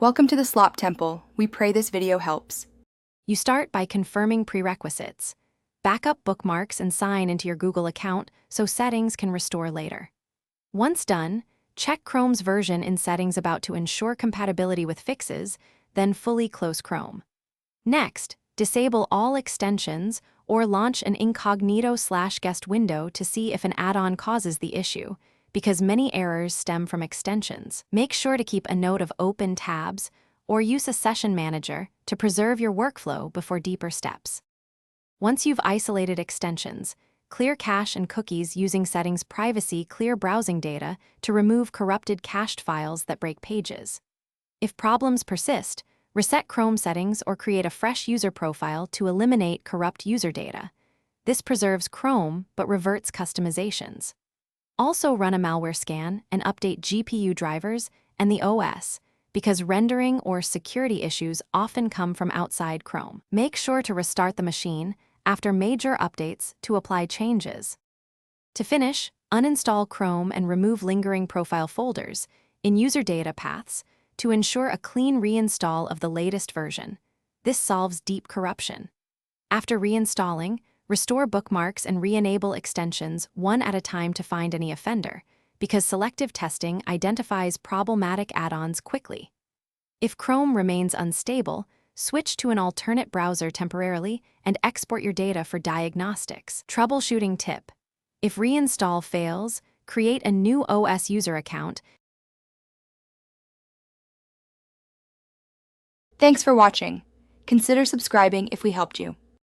Welcome to the Slop Temple. We pray this video helps. You start by confirming prerequisites. Backup bookmarks and sign into your Google account so settings can restore later. Once done, check Chrome's version in settings about to ensure compatibility with fixes, then fully close Chrome. Next, disable all extensions or launch an incognito/guest window to see if an add-on causes the issue, because many errors stem from extensions. Make sure to keep a note of open tabs or use a session manager to preserve your workflow before deeper steps. Once you've isolated extensions, clear cache and cookies using settings privacy clear browsing data to remove corrupted cached files that break pages. If problems persist, reset Chrome settings or create a fresh user profile to eliminate corrupt user data. This preserves Chrome but reverts customizations. Also run a malware scan and update GPU drivers and the OS, because rendering or security issues often come from outside Chrome. Make sure to restart the machine after major updates to apply changes. To finish, uninstall Chrome and remove lingering profile folders in user data paths to ensure a clean reinstall of the latest version. This solves deep corruption. After reinstalling, restore bookmarks and re-enable extensions one at a time to find any offender, because selective testing identifies problematic add-ons quickly. If Chrome remains unstable, switch to an alternate browser temporarily and export your data for diagnostics. Troubleshooting tip: if reinstall fails, create a new OS user account. Thanks for watching. Consider subscribing if we helped you.